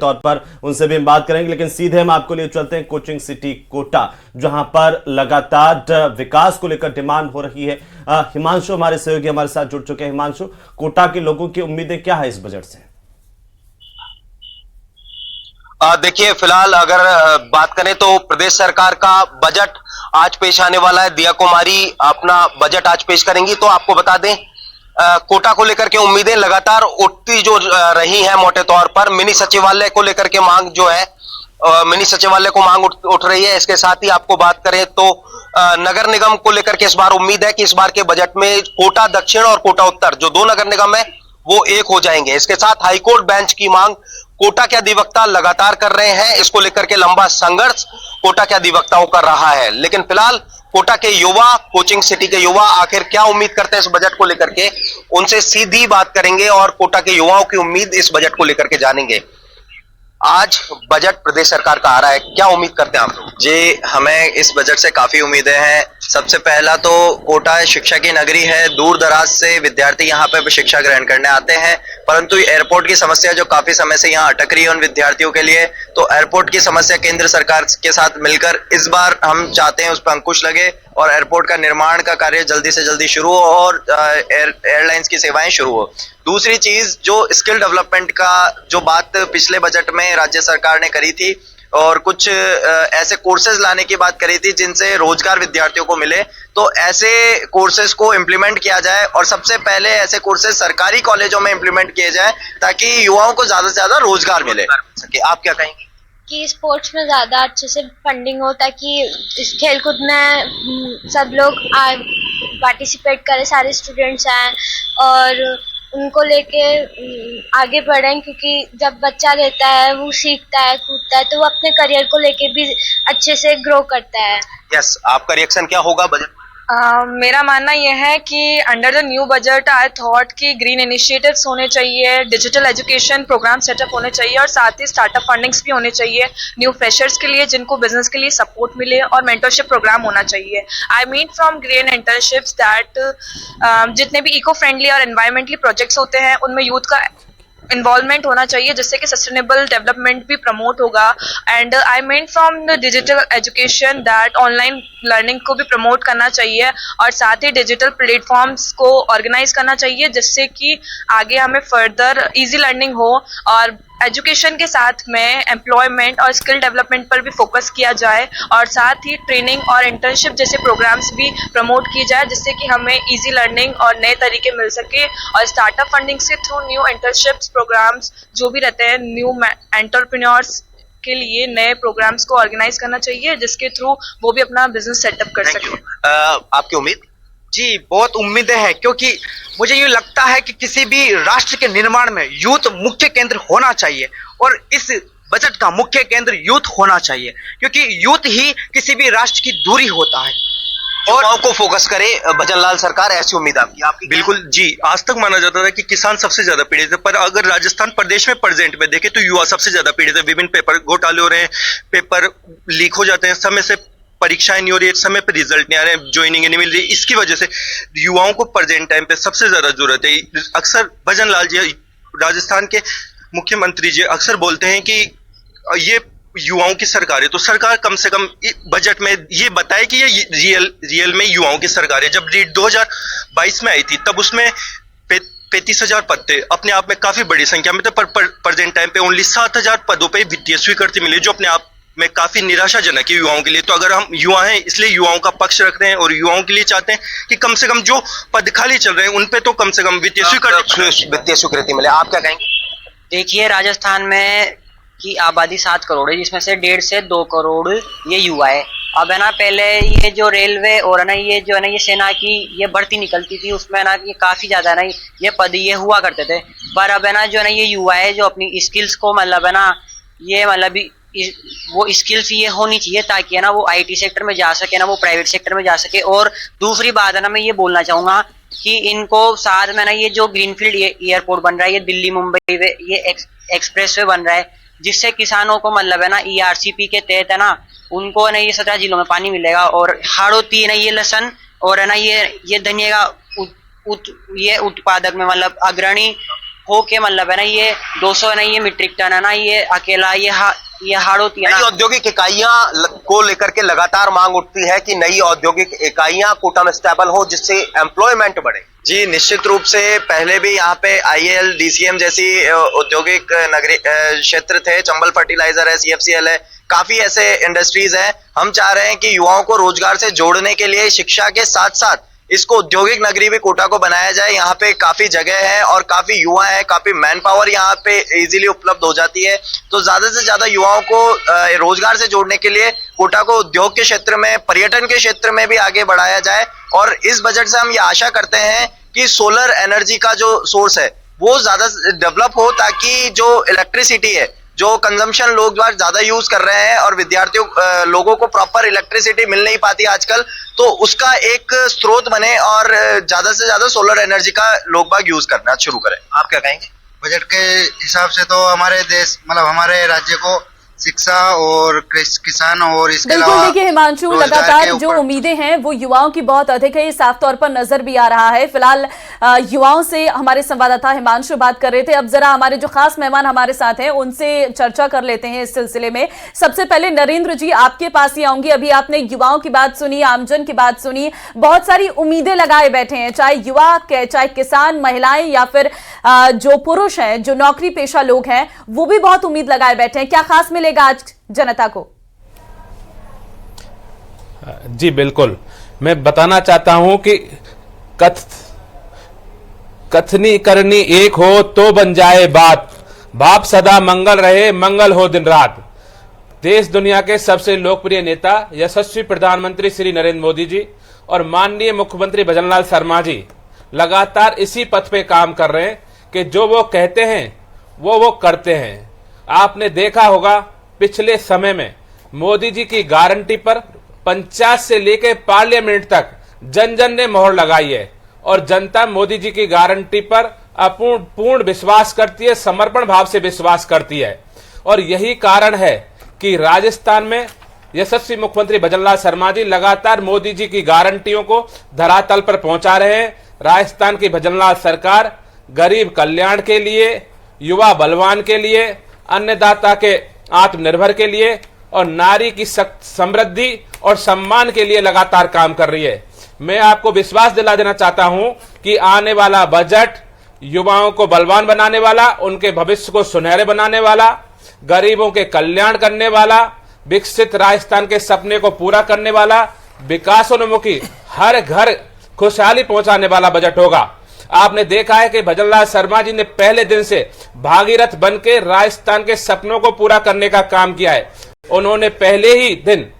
तौर पर उनसे भी हम बात करेंगे, लेकिन सीधे हम आपको लिए चलते हैं कोचिंग सिटी कोटा, जहां पर लगातार विकास को लेकर डिमांड हो रही है। हिमांशु हमारे सहयोगी हमारे साथ जुड़ चुके हैं। हिमांशु, कोटा के लोगों की उम्मीदें क्या है इस बजट से? देखिए, फिलहाल अगर बात करें तो प्रदेश सरकार का बजट आज पेश आने वाला है। दिया कुमारी अपना बजट आज पेश करेंगी। तो आपको बता दें, कोटा को लेकर के उम्मीदें लगातार उठती जो रही हैं। मोटे तौर पर मिनी सचिवालय को लेकर के मांग जो है, मिनी सचिवालय को मांग उठ रही है। इसके साथ ही आपको बात करें तो नगर निगम को लेकर के इस बार उम्मीद है कि इस बार के बजट में कोटा दक्षिण और कोटा उत्तर जो दो नगर निगम है वो एक हो जाएंगे। इसके साथ हाईकोर्ट बेंच की मांग कोटा के अधिवक्ता लगातार कर रहे हैं। इसको लेकर के लंबा संघर्ष कोटा के अधिवक्ताओं कर रहा है। लेकिन फिलहाल कोटा के युवा, कोचिंग सिटी के युवा आखिर क्या उम्मीद करते हैं इस बजट को लेकर के, उनसे सीधी बात करेंगे और कोटा के युवाओं की उम्मीद इस बजट को लेकर के जानेंगे। आज बजट प्रदेश सरकार का आ रहा है, क्या उम्मीद करते हैं आप लोग? जी, हमें इस बजट से काफी उम्मीदें हैं। सबसे पहला तो कोटा शिक्षा की नगरी है, दूर दराज से विद्यार्थी यहाँ पे शिक्षा ग्रहण करने आते हैं, परंतु एयरपोर्ट की समस्या जो काफी समय से यहाँ अटक रही है उन विद्यार्थियों के लिए, तो एयरपोर्ट की समस्या केंद्र सरकार के साथ मिलकर इस बार हम चाहते हैं उस पर अंकुश लगे और एयरपोर्ट का निर्माण का कार्य जल्दी से जल्दी शुरू हो और एयरलाइंस की सेवाएं शुरू हो। दूसरी चीज, जो स्किल डेवलपमेंट का जो बात पिछले बजट में राज्य सरकार ने करी थी और कुछ ऐसे कोर्सेज लाने की बात करी थी जिनसे रोजगार विद्यार्थियों को मिले, तो ऐसे कोर्सेज को इम्प्लीमेंट किया जाए और सबसे पहले ऐसे कोर्सेज सरकारी कॉलेजों में इम्प्लीमेंट किए जाए ताकि युवाओं को ज्यादा से ज्यादा रोजगार मिले। आप क्या कहेंगे? कि स्पोर्ट्स में ज़्यादा अच्छे से फंडिंग हो ताकि इस खेलकूद में सब लोग पार्टिसिपेट करें, सारे स्टूडेंट्स आए और उनको लेके आगे बढ़ें, क्योंकि जब बच्चा रहता है वो सीखता है, कूदता है, तो वो अपने करियर को लेके भी अच्छे से ग्रो करता है। यस, आपका रिएक्शन क्या होगा बजट? मेरा मानना यह है कि under the new budget I thought कि ग्रीन इनिशिएटिव्स होने चाहिए, डिजिटल एजुकेशन प्रोग्राम सेटअप होने चाहिए और साथ ही स्टार्टअप फंडिंग्स भी होने चाहिए न्यू फ्रेशर्स के लिए जिनको बिजनेस के लिए सपोर्ट मिले, और मेंटरशिप प्रोग्राम होना चाहिए। I mean from green internships that जितने भी इको फ्रेंडली और एनवायरमेंटली प्रोजेक्ट्स होते हैं उनमें यूथ का इन्वॉल्वमेंट होना चाहिए जिससे कि सस्टेनेबल डेवलपमेंट भी प्रमोट होगा। And I mean from the digital education that online learning को भी प्रमोट करना चाहिए और साथ ही डिजिटल प्लेटफॉर्म्स को ऑर्गेनाइज करना चाहिए जिससे कि आगे हमें फर्दर इजी लर्निंग हो और एजुकेशन के साथ में एम्प्लॉयमेंट और स्किल डेवलपमेंट पर भी फोकस किया जाए और साथ ही ट्रेनिंग और इंटर्नशिप जैसे प्रोग्राम्स भी प्रमोट किए जाए जिससे कि हमें इजी लर्निंग और नए तरीके मिल सके। और स्टार्टअप फंडिंग से थ्रू न्यू इंटर्नशिप्स प्रोग्राम्स जो भी रहते हैं न्यू एंटरप्रेन्योर्स के लिए नए प्रोग्राम्स को ऑर्गेनाइज करना चाहिए जिसके थ्रू वो भी अपना बिजनेस सेटअप कर सके। आपकी उम्मीद? जी, बहुत उम्मीदें हैं क्योंकि मुझे ये लगता है कि किसी भी राष्ट्र के निर्माण में यूथ मुख्य केंद्र होना चाहिए और इस बजट का मुख्य केंद्र यूथ होना चाहिए क्योंकि यूथ ही किसी भी राष्ट्र की धुरी होता है और को फोकस करे भजन लाल सरकार, ऐसी उम्मीद आपकी? बिल्कुल जी, आज तक माना जाता था कि किसान सबसे ज्यादा पीड़ित है, पर अगर राजस्थान प्रदेश में प्रेजेंट में देखें तो युवा सबसे ज्यादा पीड़ित है। विभिन्न पेपर घोटाले हो रहे हैं, पेपर लीक हो जाते हैं, समय से परीक्षाएं नहीं हो रही है, समय पे रिजल्ट नहीं आ रहे हैं, ज्वाइनिंग नहीं मिल रही। इसकी वजह से युवाओं को प्रेजेंट टाइम पे सबसे ज्यादा जरूरत है। अक्सर भजन लाल जी, राजस्थान के मुख्यमंत्री जी, अक्सर बोलते हैं कि ये युवाओं की सरकार है, तो सरकार कम से कम बजट में ये बताए कि ये रियल में युवाओं की सरकार है। जब लीड 2022 में आई थी तब उसमें 35,000 पद थे, अपने आप में काफी बड़ी संख्या में थे, पर प्रेजेंट टाइम पे ओनली 7,000 पदों पे वित्तीय स्वीकृति मिली जो अपने आप में काफी निराशाजनक है युवाओं के लिए। तो अगर हम युवा हैं इसलिए युवाओं का पक्ष रख रहे हैं और युवाओं के लिए चाहते हैं कि कम से कम जो पद खाली चल रहे हैं उन पे तो कम से कम वित्तीय स्वीकृति मिले। आप क्या कहेंगे? देखिए, राजस्थान में की आबादी 7 करोड़ है जिसमें से 1.5 से 2 करोड़ ये युवा है। अब है ना, पहले ये जो रेलवे और है ना ये जो है ना ये सेना की ये भर्ती निकलती थी उसमें ना ये काफी ज्यादा है ना ये पद ये हुआ करते थे, पर अब है ना जो है ना ये युवा है जो अपनी स्किल्स को मतलब है ना ये मतलब वो स्किल्स ये होनी चाहिए ताकि है ना वो आईटी सेक्टर में जा सके, ना वो प्राइवेट सेक्टर में जा सके। और दूसरी बात है ना, मैं ये बोलना चाहूंगा कि इनको साथ में ना ये जो ग्रीनफील्ड एयरपोर्ट बन रहा है, ये दिल्ली मुंबई ये एक्सप्रेस वे बन रहा है जिससे किसानों को मतलब है ना ERCP के तहत है ना उनको है ना ये 17 जिलों में पानी मिलेगा और हाड़ोती है ना ये लहसुन और है ना ये धनिया का ये उत्पादक में मतलब अग्रणी हो के मतलब है ना ये 200 है ना ये मीट्रिक टन है ना ये अकेला ये हाड़ होती है नई ना। औद्योगिक इकाइयां को लेकर के लगातार मांग उठती है कि नई औद्योगिक इकाइयां कोटा में स्टेबल हो, जिससे एम्प्लॉयमेंट बढ़े। जी निश्चित रूप से पहले भी यहाँ पे IAL, DCM जैसी औद्योगिक नगरी क्षेत्र थे, चंबल फर्टिलाइजर है, CFCL है, काफी ऐसे इंडस्ट्रीज हैं। हम चाह रहे हैं कि युवाओं को रोजगार से जोड़ने के लिए शिक्षा के साथ साथ इसको औद्योगिक नगरी भी कोटा को बनाया जाए। यहाँ पे काफी जगह है और काफी युवा है, काफी मैन पावर यहाँ पे इजीली उपलब्ध हो जाती है। तो ज्यादा से ज्यादा युवाओं को रोजगार से जोड़ने के लिए कोटा को उद्योग के क्षेत्र में, पर्यटन के क्षेत्र में भी आगे बढ़ाया जाए। और इस बजट से हम ये आशा करते हैं कि सोलर एनर्जी का जो सोर्स है वो ज्यादा डेवलप हो, ताकि जो इलेक्ट्रिसिटी है, जो कंजम्पशन लोग ज्यादा यूज कर रहे हैं और विद्यार्थियों लोगों को प्रॉपर इलेक्ट्रिसिटी मिल नहीं पाती आजकल, तो उसका एक स्रोत बने और ज्यादा से ज्यादा सोलर एनर्जी का लोग बाग यूज करना शुरू करें। आप क्या कहेंगे? बजट के हिसाब से तो हमारे देश मतलब हमारे राज्य को शिक्षा और किसान और इसके बिल्कुल अलावा देखिए हिमांशु, लगातार जो उम्मीदें हैं वो युवाओं की बहुत अधिक है, ये साफ तौर पर नजर भी आ रहा है। फिलहाल युवाओं से हमारे संवाददाता हिमांशु बात कर रहे थे। अब जरा हमारे जो खास मेहमान हमारे साथ हैं उनसे चर्चा कर लेते हैं इस सिलसिले में। सबसे पहले नरेंद्र जी, आपके पास ही आऊंगी। अभी आपने युवाओं की बात सुनी, आमजन की बात सुनी, बहुत सारी उम्मीदें लगाए बैठे हैं, चाहे युवा, चाहे किसान, महिलाएं या फिर जो पुरुष हैं, जो नौकरी पेशा लोग हैं, वो भी बहुत उम्मीद लगाए बैठे हैं। क्या खास मिलेगा आज जनता को? जी बिल्कुल, मैं बताना चाहता हूं कि कथनी करनी एक हो तो बन जाए बात, बाप सदा मंगल रहे, मंगल हो दिन रात। देश दुनिया के सबसे लोकप्रिय नेता यशस्वी प्रधानमंत्री श्री नरेंद्र मोदी जी और माननीय मुख्यमंत्री भजनलाल शर्मा जी लगातार इसी पथ पे काम कर रहे हैं कि जो वो कहते हैं वो करते हैं। आपने देखा होगा पिछले समय में मोदी जी की गारंटी पर पंचायत से लेकर पार्लियामेंट तक जन जन ने मोहर लगाई है और जनता मोदी जी की गारंटी पर पूर्ण विश्वास करती है, समर्पण भाव से विश्वास करती है। और यही कारण है कि राजस्थान में यशस्वी मुख्यमंत्री भजनलाल शर्मा जी लगातार मोदी जी की गारंटियों को धरातल पर पहुंचा रहे हैं। राजस्थान की भजनलाल सरकार गरीब कल्याण के लिए, युवा बलवान के लिए, अन्नदाता के आत्मनिर्भर के लिए और नारी की समृद्धि और सम्मान के लिए लगातार काम कर रही है। मैं आपको विश्वास दिला देना चाहता हूं कि आने वाला बजट युवाओं को बलवान बनाने वाला, उनके भविष्य को सुनहरे बनाने वाला, गरीबों के कल्याण करने वाला, विकसित राजस्थान के सपने को पूरा करने वाला, विकासोन्मुखी हर घर खुशहाली पहुंचाने वाला बजट होगा। आपने देखा है कि भजनलाल शर्मा जी ने पहले दिन से भागीरथ बनके राजस्थान के सपनों को पूरा करने का काम किया है। उन्होंने पहले ही दिन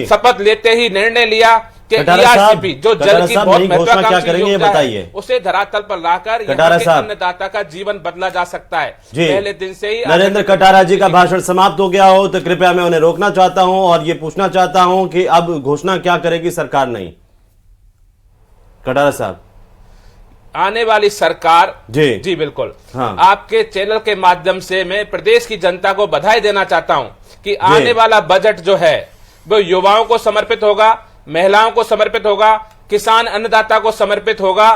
शपथ लेते ही निर्णय लिया कि ERCP जो जल की बहुत महत्वाकांक्षी योजना है उसे धरातल पर लाकर यहाँ के अन्नदाता का जीवन बदला जा सकता है। पहले दिन से ही नरेंद्र कटारा जी का भाषण समाप्त हो गया हो तो कृपया मैं उन्हें रोकना चाहता हूं और ये पूछना चाहता हूं कि अब घोषणा क्या करेगी सरकार? नहीं कटारा साहब, आने वाली सरकार जी बिल्कुल। हाँ। आपके चैनल के माध्यम से मैं प्रदेश की जनता को बधाई देना चाहता हूं कि आने वाला बजट जो है वो युवाओं को समर्पित होगा, महिलाओं को समर्पित होगा, किसान अन्नदाता को समर्पित होगा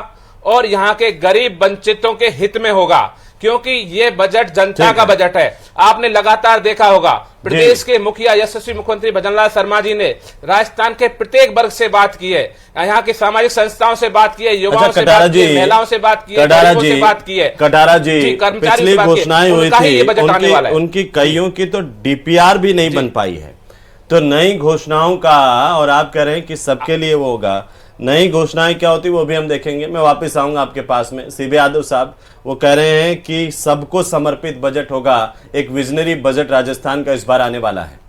और यहाँ के गरीब वंचितों के हित में होगा, क्योंकि ये बजट जनता का बजट है। आपने लगातार देखा होगा प्रदेश के मुखिया यशस्वी मुख्यमंत्री भजनलाल शर्मा जी ने राजस्थान के प्रत्येक वर्ग से बात की है, यहाँ की सामाजिक संस्थाओं से बात की है, युवाओं से बात की है, महिलाओं से बात की है, गरीबों से बात की है। कटारा जी, पिछली घोषणाएं हुई थी उनकी कईयों की तो DPR भी नहीं बन पाई है, तो नई घोषणाओं का, और आप कह रहे हैं कि सबके लिए वो होगा, नई घोषणाएं क्या होती वो भी हम देखेंगे। मैं वापस आऊंगा आपके पास में। CB यादव साहब वो कह रहे हैं कि सबको समर्पित बजट होगा, एक विजनरी बजट राजस्थान का इस बार आने वाला है।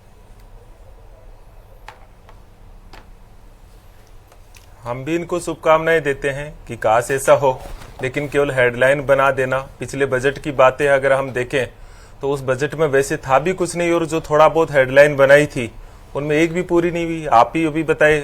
हम भी इनको शुभकामनाएं देते हैं कि काश ऐसा हो, लेकिन केवल हेडलाइन बना देना। पिछले बजट की बातें अगर हम देखें तो उस बजट में वैसे था भी कुछ नहीं और जो थोड़ा बहुत हेडलाइन बनाई थी उनमें एक भी पूरी नहीं हुई। आप ही अभी बताए,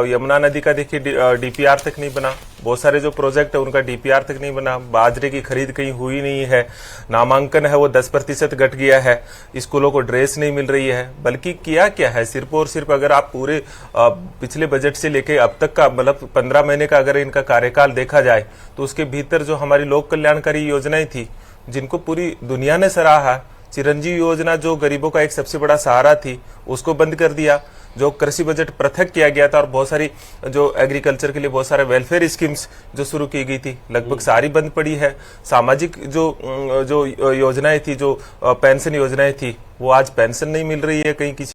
यमुना नदी का देखिए डीपीआर तक नहीं बना, बहुत सारे जो प्रोजेक्ट है उनका डीपीआर तक नहीं बना, बाजरे की खरीद कहीं हुई नहीं है, नामांकन है वो 10% घट गया है, स्कूलों को ड्रेस नहीं मिल रही है। बल्कि किया क्या है, सिर्फ और सिर्फ अगर आप पूरे पिछले बजट से लेके अब तक का मतलब 15 महीने का अगर इनका कार्यकाल देखा जाए तो उसके भीतर जो हमारी लोक कल्याणकारी योजनाएं थी जिनको पूरी दुनिया ने सराहा, चिरंजीवी योजना जो गरीबों का एक सबसे बड़ा सहारा थी उसको बंद कर दिया, जो कृषि बजट पृथक किया गया था और बहुत सारी जो एग्रीकल्चर के लिए बहुत सारे वेलफेयर स्कीम्स जो शुरू की गई थी लगभग सारी बंद पड़ी है। सामाजिक जो योजनाएं थी, जो पेंशन योजनाएं थी, वो आज पेंशन नहीं मिल रही है कहीं किसी